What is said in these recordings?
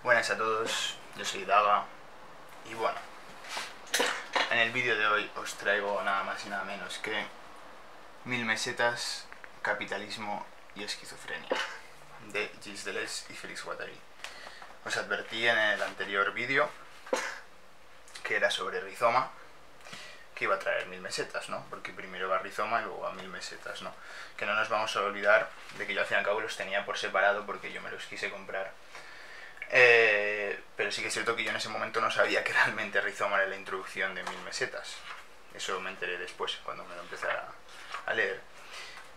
Buenas a todos, yo soy Daga y bueno, en el vídeo de hoy os traigo nada más y nada menos que 1000 mesetas, capitalismo y esquizofrenia, de Gilles Deleuze y Félix Guattari. Os advertí en el anterior vídeo, que era sobre Rizoma, que iba a traer 1000 mesetas, ¿no? Porque primero va Rizoma y luego a 1000 mesetas, ¿no? Que no nos vamos a olvidar de que yo al fin y al cabo los tenía por separado porque yo me los quise comprar. Pero sí que es cierto que yo en ese momento no sabía que realmente Rizoma era la introducción de 1000 mesetas. Eso me enteré después, cuando me lo empecé a leer.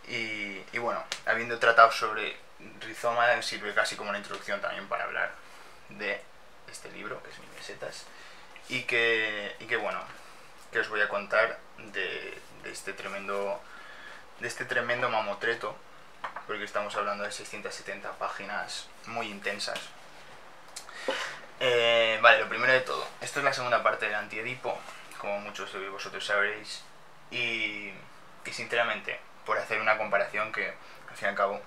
Y bueno, habiendo tratado sobre Rizoma, sirve casi como una introducción también para hablar de este libro, que es 1000 mesetas. Y que bueno, que os voy a contar de este tremendo mamotreto, porque estamos hablando de 670 páginas muy intensas. Vale, lo primero de todo, esto es la segunda parte del Anti-Edipo, como muchos de vosotros sabréis, y sinceramente, por hacer una comparación que al fin y al cabo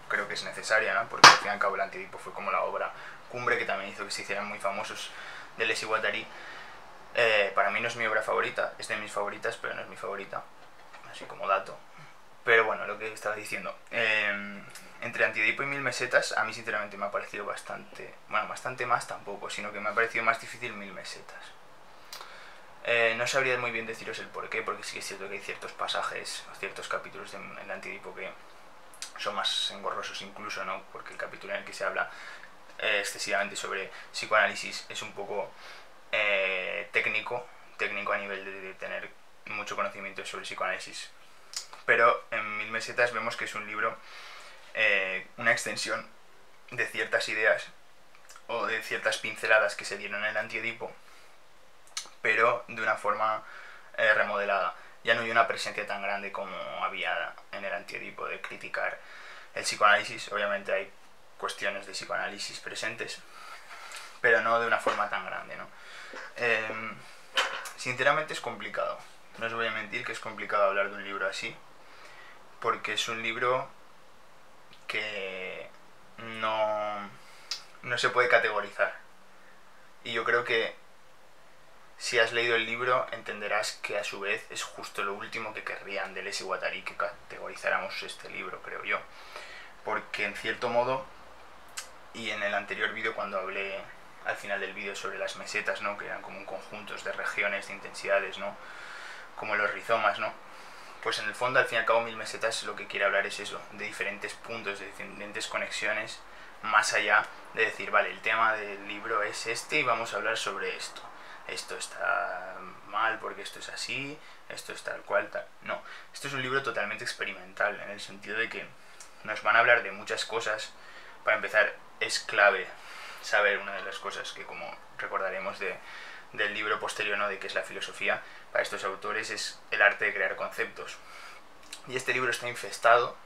creo que es necesaria, ¿no? Porque al fin y al cabo el Anti-Edipo fue como la obra cumbre que también hizo que se hicieran muy famosos Deleuze y Guattari. Para mí no es mi obra favorita, es de mis favoritas, pero no es mi favorita, así como dato. Pero bueno, lo que estaba diciendo, entre Anti-Edipo y 1000 mesetas, a mí sinceramente me ha parecido bastante, bueno, bastante más tampoco, sino que me ha parecido más difícil 1000 mesetas. No sabría muy bien deciros el porqué, porque sí que es cierto que hay ciertos pasajes, ciertos capítulos en el Anti-Edipo que son más engorrosos incluso, ¿no? Porque el capítulo en el que se habla excesivamente sobre psicoanálisis es un poco técnico a nivel de tener mucho conocimiento sobre psicoanálisis. Pero en 1000 mesetas vemos que es un libro, una extensión de ciertas ideas o de ciertas pinceladas que se dieron en el Anti-Edipo, pero de una forma remodelada. Ya no hay una presencia tan grande como había en el Anti-Edipo de criticar el psicoanálisis. Obviamente hay cuestiones de psicoanálisis presentes, pero no de una forma tan grande, ¿no? Sinceramente es complicado. No os voy a mentir que es complicado hablar de un libro así, porque es un libro que no se puede categorizar. Y yo creo que si has leído el libro entenderás que a su vez es justo lo último que querrían Deleuze y Guattari, que categorizáramos este libro, creo yo. Porque en cierto modo, y en el anterior vídeo cuando hablé al final del vídeo sobre las mesetas, ¿no? Que eran como conjuntos de regiones, de intensidades, ¿no? Como los rizomas, ¿no? Pues en el fondo, al fin y al cabo, 1000 mesetas lo que quiere hablar es eso, de diferentes puntos, de diferentes conexiones, más allá de decir, vale, el tema del libro es este y vamos a hablar sobre esto. Esto está mal porque esto es así, esto es tal cual, tal. No, esto es un libro totalmente experimental, en el sentido de que nos van a hablar de muchas cosas. Para empezar, es clave saber una de las cosas que, como recordaremos del libro posterior, ¿no? De qué es la filosofía, para estos autores es el arte de crear conceptos. Y este libro está infestado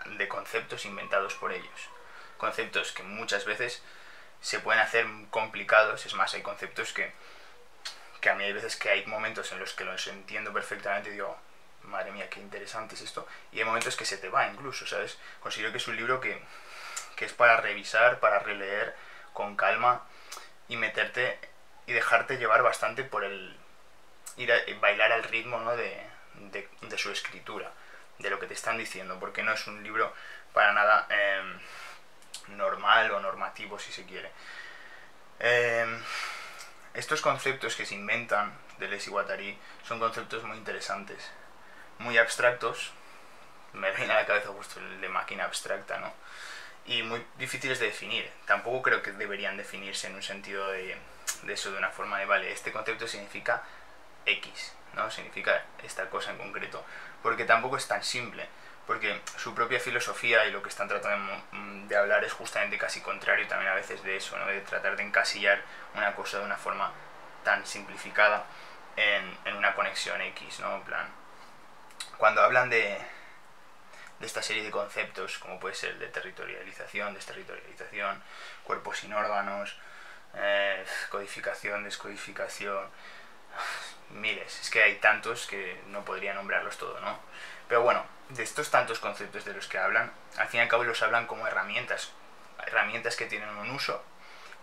de conceptos inventados por ellos. Conceptos que muchas veces se pueden hacer complicados. Es más, hay conceptos que a mí hay veces que hay momentos en los que los entiendo perfectamente y digo, madre mía, qué interesante es esto. Y hay momentos que se te va incluso, ¿sabes? Considero que es un libro que es para revisar, para releer con calma y meterte y dejarte llevar bastante por bailar al ritmo, ¿no? de su escritura, de lo que te están diciendo, porque no es un libro para nada normal o normativo, si se quiere. Estos conceptos que se inventan Deleuze y Guattari son conceptos muy interesantes, muy abstractos. Me viene a la cabeza justo el de máquina abstracta, ¿no? Y muy difíciles de definir. Tampoco creo que deberían definirse en un sentido de eso, de una forma de, vale, este concepto significa X, ¿no? Significa esta cosa en concreto. Porque tampoco es tan simple. Porque su propia filosofía y lo que están tratando de hablar es justamente casi contrario también a veces de eso, ¿no? De tratar de encasillar una cosa de una forma tan simplificada en una conexión X, ¿no? En plan, cuando hablan de esta serie de conceptos, como puede ser el de territorialización, desterritorialización, cuerpos sin órganos, codificación, descodificación, miles. Es que hay tantos que no podría nombrarlos todos, ¿no? Pero bueno, de estos tantos conceptos de los que hablan, al fin y al cabo los hablan como herramientas herramientas que tienen un uso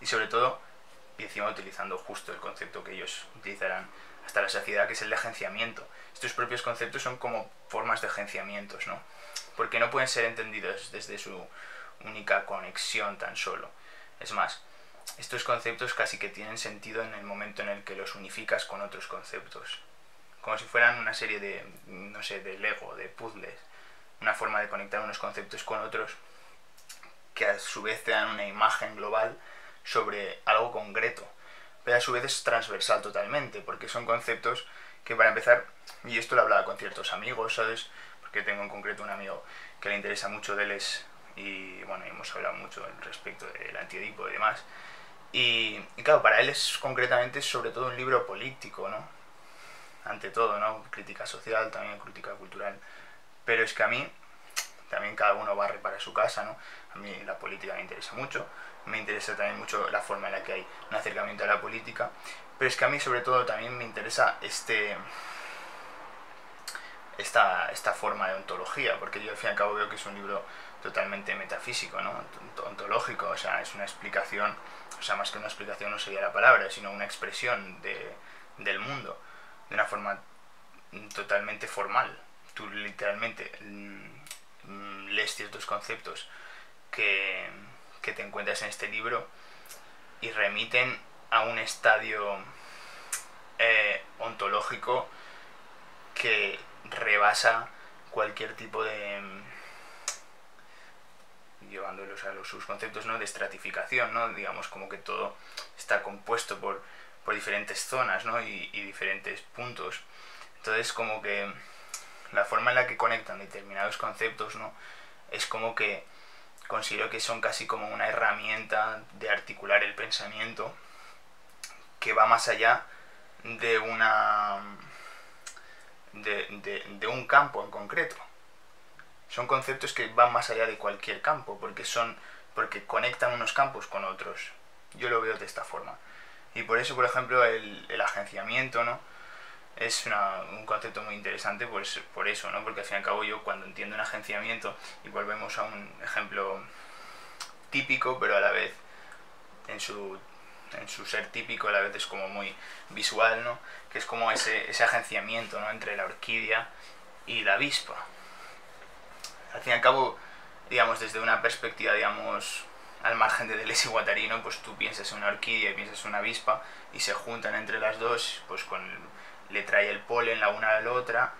y sobre todo, y encima utilizando justo el concepto que ellos utilizarán hasta la saciedad, que es el de agenciamiento. Estos propios conceptos son como formas de agenciamientos, ¿no? Porque no pueden ser entendidos desde su única conexión tan solo. Es más, estos conceptos casi que tienen sentido en el momento en el que los unificas con otros conceptos. Como si fueran una serie de, no sé, de Lego, de puzzles. Una forma de conectar unos conceptos con otros que a su vez te dan una imagen global sobre algo concreto. Pero a su vez es transversal totalmente, porque son conceptos que, para empezar, y esto lo hablaba con ciertos amigos, ¿sabes? Porque tengo en concreto un amigo que le interesa mucho Deleuze y bueno, hemos hablado mucho respecto del antiedipo y demás. Y claro, para él es concretamente sobre todo un libro político, ¿no? Ante todo, ¿no? Crítica social, también crítica cultural. Pero es que a mí, también cada uno barre para su casa, ¿no? A mí la política me interesa mucho, me interesa también mucho la forma en la que hay un acercamiento a la política, pero es que a mí sobre todo también me interesa esta forma de ontología, porque yo al fin y al cabo veo que es un libro totalmente metafísico, ¿no? Ontológico, o sea, es una explicación, o sea, más que una explicación no sería la palabra, sino una expresión del mundo, de una forma totalmente formal. Tú literalmente lees ciertos conceptos que te encuentras en este libro y remiten a un estadio ontológico que rebasa cualquier tipo de llevándolos a sus conceptos, ¿no? De estratificación, ¿no? Digamos como que todo está compuesto por diferentes zonas, ¿no? y diferentes puntos. Entonces como que la forma en la que conectan determinados conceptos, ¿no? Es como que considero que son casi como una herramienta de articular el pensamiento que va más allá de de un campo en concreto. Son conceptos que van más allá de cualquier campo, porque conectan unos campos con otros. Yo lo veo de esta forma. Y por eso, por ejemplo, el agenciamiento, ¿no? Es un concepto muy interesante por eso, ¿no? Porque al fin y al cabo yo cuando entiendo un agenciamiento, y volvemos a un ejemplo típico, pero a la vez en su ser típico a la vez es como muy visual, ¿no? Que es como ese agenciamiento, ¿no? Entre la orquídea y la avispa. Al fin y al cabo, digamos, desde una perspectiva, digamos, al margen de Deleuze y Guattari, ¿no? Pues tú piensas en una orquídea y piensas en una avispa y se juntan entre las dos, pues le trae el polen la una a la otra,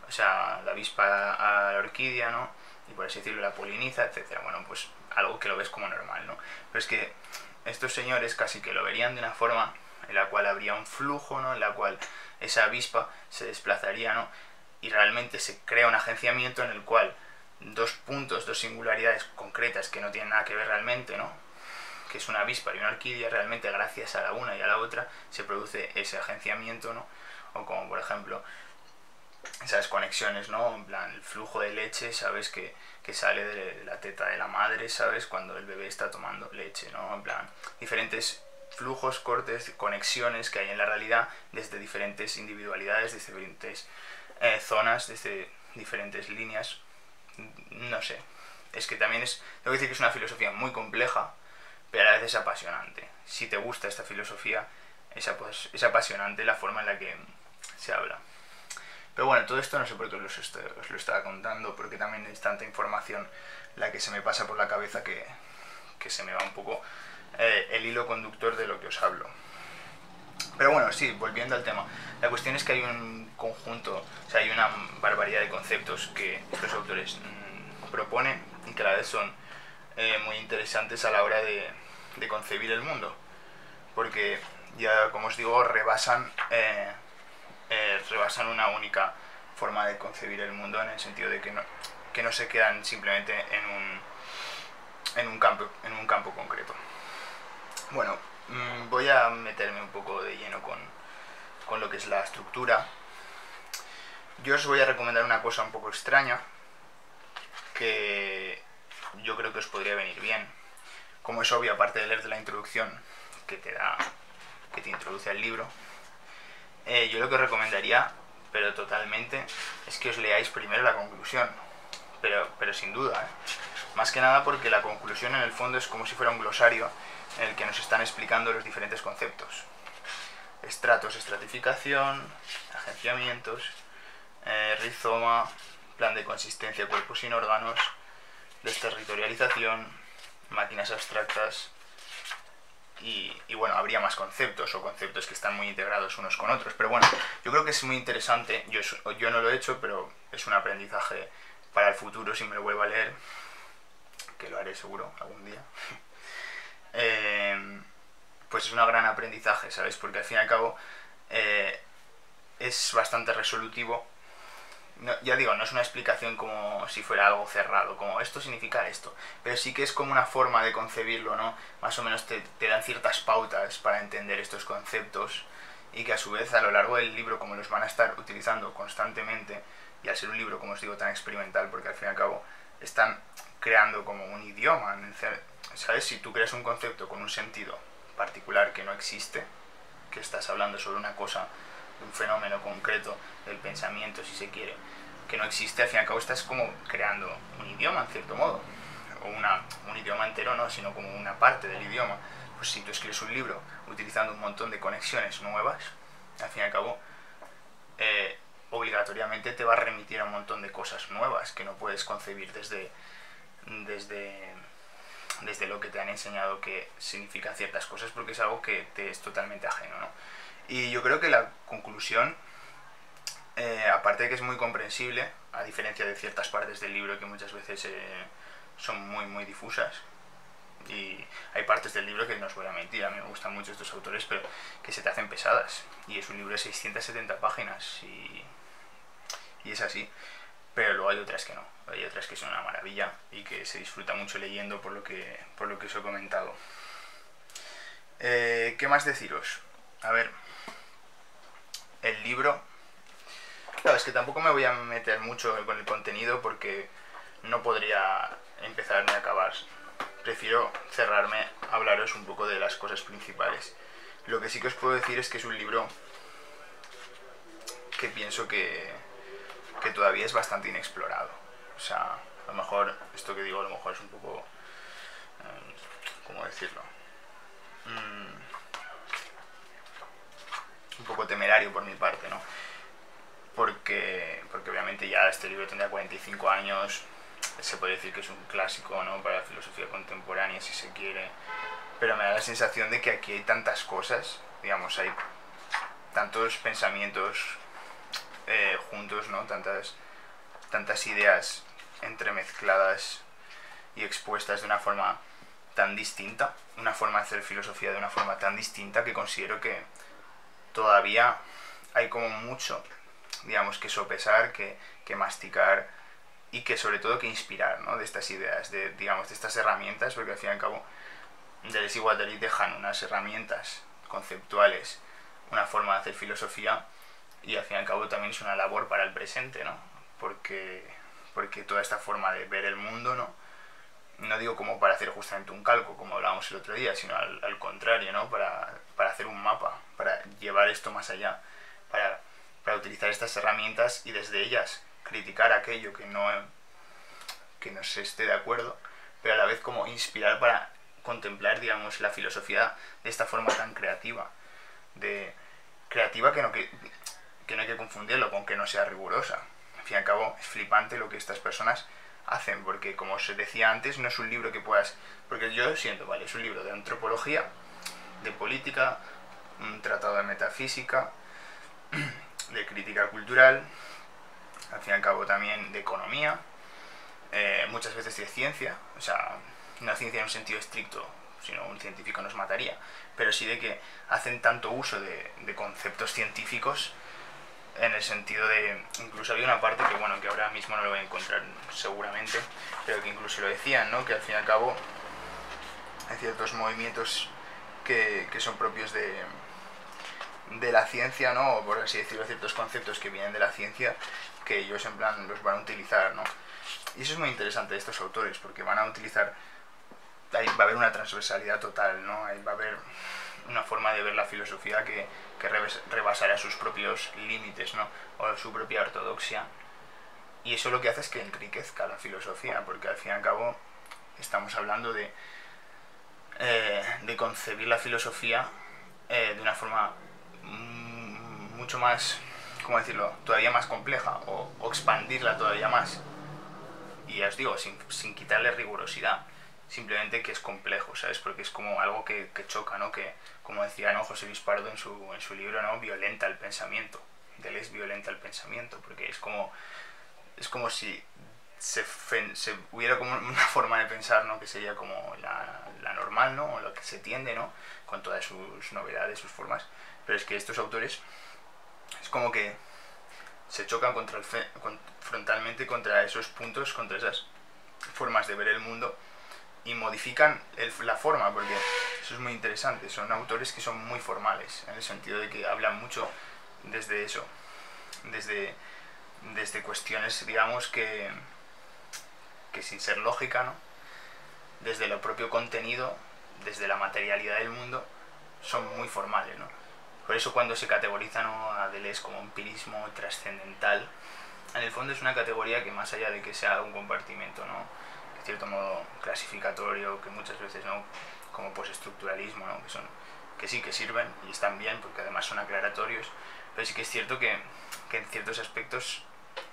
o sea, la avispa a la orquídea, ¿no? Y por así decirlo, la poliniza, etcétera. Bueno, pues algo que lo ves como normal, ¿no? Pero es que estos señores casi que lo verían de una forma en la cual habría un flujo, ¿no? En la cual esa avispa se desplazaría, ¿no? Y realmente se crea un agenciamiento en el cual dos puntos, dos singularidades concretas que no tienen nada que ver realmente, ¿no? Que es una avispa y una orquídea, realmente gracias a la una y a la otra se produce ese agenciamiento, ¿no? O como por ejemplo esas conexiones, ¿no? En plan, el flujo de leche, ¿sabes? Que sale de la teta de la madre, ¿sabes? Cuando el bebé está tomando leche, ¿no? En plan, diferentes flujos, cortes, conexiones que hay en la realidad desde diferentes individualidades, desde diferentes zonas, desde diferentes líneas. No sé. Es que también tengo que decir que es una filosofía muy compleja, pero a la vez es apasionante. Si te gusta esta filosofía, es apasionante la forma en la que se habla. Pero bueno, todo esto no sé por qué os lo estaba contando, porque también es tanta información la que se me pasa por la cabeza que se me va un poco el hilo conductor de lo que os hablo. Pero bueno, sí, volviendo al tema. La cuestión es que hay un conjunto, o sea, hay una barbaridad de conceptos que estos autores proponen y que a la vez son muy interesantes a la hora de concebir el mundo. Porque ya, como os digo, rebasan una única forma de concebir el mundo, en el sentido de que no se quedan simplemente en un campo concreto. Bueno, voy a meterme un poco de lleno con lo que es la estructura. Yo os voy a recomendar una cosa un poco extraña que yo creo que os podría venir bien. Como es obvio, aparte de leerte la introducción que te introduce al libro, yo lo que os recomendaría, pero totalmente, es que os leáis primero la conclusión, pero sin duda, Más que nada porque la conclusión en el fondo es como si fuera un glosario en el que nos están explicando los diferentes conceptos. Estratos, estratificación, agenciamientos, rizoma, plan de consistencia, cuerpos sin órganos, desterritorialización, máquinas abstractas y bueno, habría más conceptos o conceptos que están muy integrados unos con otros. Pero bueno, yo creo que es muy interesante, yo no lo he hecho, pero es un aprendizaje para el futuro si me lo vuelvo a leer, que lo haré seguro algún día. Pues es un gran aprendizaje, ¿sabes? Porque al fin y al cabo es bastante resolutivo. No, ya digo, no es una explicación como si fuera algo cerrado, como esto significa esto, pero sí que es como una forma de concebirlo, ¿no? Más o menos te dan ciertas pautas para entender estos conceptos y que a su vez a lo largo del libro, como los van a estar utilizando constantemente, y al ser un libro, como os digo, tan experimental, porque al fin y al cabo están creando como un idioma, ¿sabes? Si tú creas un concepto con un sentido particular que no existe, que estás hablando sobre una cosa, un fenómeno concreto del pensamiento, si se quiere, que no existe, al fin y al cabo estás como creando un idioma, en cierto modo, o un idioma entero no, sino como una parte del idioma. Pues si tú escribes un libro utilizando un montón de conexiones nuevas, al fin y al cabo obligatoriamente te va a remitir a un montón de cosas nuevas que no puedes concebir desde lo que te han enseñado que significan ciertas cosas, porque es algo que te es totalmente ajeno, ¿no? Y yo creo que la conclusión, aparte de que es muy comprensible, a diferencia de ciertas partes del libro que muchas veces son muy muy difusas, y hay partes del libro que no os voy a mentir, a mí me gustan mucho estos autores, pero que se te hacen pesadas, y es un libro de 670 páginas y es así. Pero luego hay otras que no, hay otras que son una maravilla y que se disfruta mucho leyendo por lo que os he comentado. ¿Qué más deciros? A ver, el libro, claro, es que tampoco me voy a meter mucho con el contenido porque no podría empezar ni acabar. Prefiero cerrarme a hablaros un poco de las cosas principales. Lo que sí que os puedo decir es que es un libro que pienso que todavía es bastante inexplorado. O sea, a lo mejor, esto que digo a lo mejor es un poco... ¿cómo decirlo? Un poco temerario por mi parte, ¿no? Porque obviamente ya este libro tendría 45 años, se puede decir que es un clásico, ¿no? Para la filosofía contemporánea, si se quiere. Pero me da la sensación de que aquí hay tantas cosas, digamos, hay tantos pensamientos juntos, ¿no? Tantas ideas entremezcladas y expuestas de una forma tan distinta, una forma de hacer filosofía de una forma tan distinta, que considero que todavía hay como mucho, digamos, que sopesar, que masticar y que sobre todo que inspirar, ¿no? De estas ideas, digamos, de estas herramientas, porque al fin y al cabo Deleuze y Guattari dejan unas herramientas conceptuales, una forma de hacer filosofía, y al fin y al cabo también es una labor para el presente, ¿no? Porque toda esta forma de ver el mundo, no digo como para hacer justamente un calco, como hablábamos el otro día, sino al contrario, ¿no? Para hacer un mapa, para llevar esto más allá, para utilizar estas herramientas y desde ellas criticar aquello que no se esté de acuerdo, pero a la vez como inspirar para contemplar, digamos, la filosofía de esta forma tan creativa, creativa que no hay que confundirlo con que no sea rigurosa. Al fin y al cabo es flipante lo que estas personas hacen, porque como os decía antes, no es un libro que puedas... Porque yo siento, vale, es un libro de antropología, de política, un tratado de metafísica, de crítica cultural, al fin y al cabo también de economía, muchas veces de ciencia, o sea, no ciencia en un sentido estricto, sino un científico nos mataría, pero sí de que hacen tanto uso de conceptos científicos, en el sentido de, incluso había una parte que bueno, que ahora mismo no lo voy a encontrar seguramente, pero que incluso lo decían, ¿no? Que al fin y al cabo hay ciertos movimientos que son propios de la ciencia, ¿no? O por así decirlo, ciertos conceptos que vienen de la ciencia, que ellos en plan los van a utilizar, ¿no? Y eso es muy interesante de estos autores, porque van a utilizar, ahí va a haber una transversalidad total, ¿no? Ahí va a haber una forma de ver la filosofía que rebasará sus propios límites, ¿no? O su propia ortodoxia. Y eso lo que hace es que enriquezca la filosofía, porque al fin y al cabo Estamos hablando de concebir la filosofía de una forma mucho más, ¿cómo decirlo?, todavía más compleja, o expandirla todavía más. Y ya os digo, sin quitarle rigurosidad, simplemente que es complejo, ¿sabes? Porque es como algo que choca, ¿no? Que, como decía, ¿no?, José Luis Pardo en su libro, ¿no?, violenta el pensamiento. Deleuze violenta el pensamiento, porque es como si se hubiera como una forma de pensar, ¿no?, que sería como la normal, ¿no?, o lo que se tiende, ¿no?, con todas sus novedades, sus formas. Pero es que estos autores es como que se chocan frontalmente contra esos puntos, contra esas formas de ver el mundo, y modifican la forma, porque eso es muy interesante. Son autores que son muy formales, en el sentido de que hablan mucho desde eso, desde cuestiones, digamos, que sin ser lógica, ¿no?, desde lo propio contenido, desde la materialidad del mundo, son muy formales, ¿no? Por eso cuando se categoriza, ¿no?, a Deleuze como empirismo trascendental, en el fondo es una categoría que, más allá de que sea un compartimento, ¿no?, de cierto modo clasificatorio, que muchas veces, ¿no?, como postestructuralismo, ¿no?, que sí que sirven y están bien porque además son aclaratorios, pero sí que es cierto que en ciertos aspectos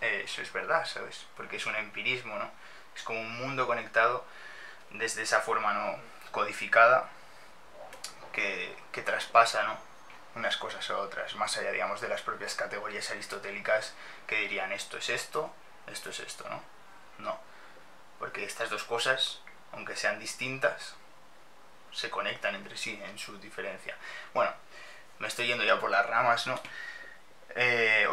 eso es verdad, ¿sabes? Porque es un empirismo, ¿no? Es como un mundo conectado desde esa forma, ¿no?, codificada, que traspasa, ¿no?, unas cosas a otras, más allá, digamos, de las propias categorías aristotélicas que dirían esto es esto es esto, ¿no? No, porque estas dos cosas, aunque sean distintas, se conectan entre sí en su diferencia. Bueno, me estoy yendo ya por las ramas, ¿no?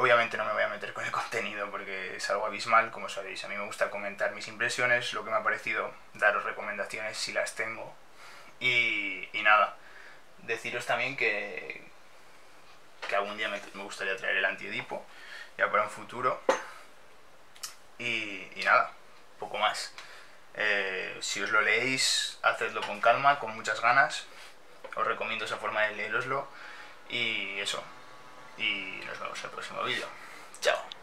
Obviamente no me voy a meter con el contenido porque es algo abismal, como sabéis. A mí me gusta comentar mis impresiones, lo que me ha parecido, daros recomendaciones si las tengo. Y nada, deciros también que algún día me gustaría traer el Anti-Edipo, ya para un futuro. Y nada, poco más. Si os lo leéis, hacedlo con calma, con muchas ganas. Os recomiendo esa forma de leeroslo. Y eso. Y nos vemos en el próximo vídeo. Chao.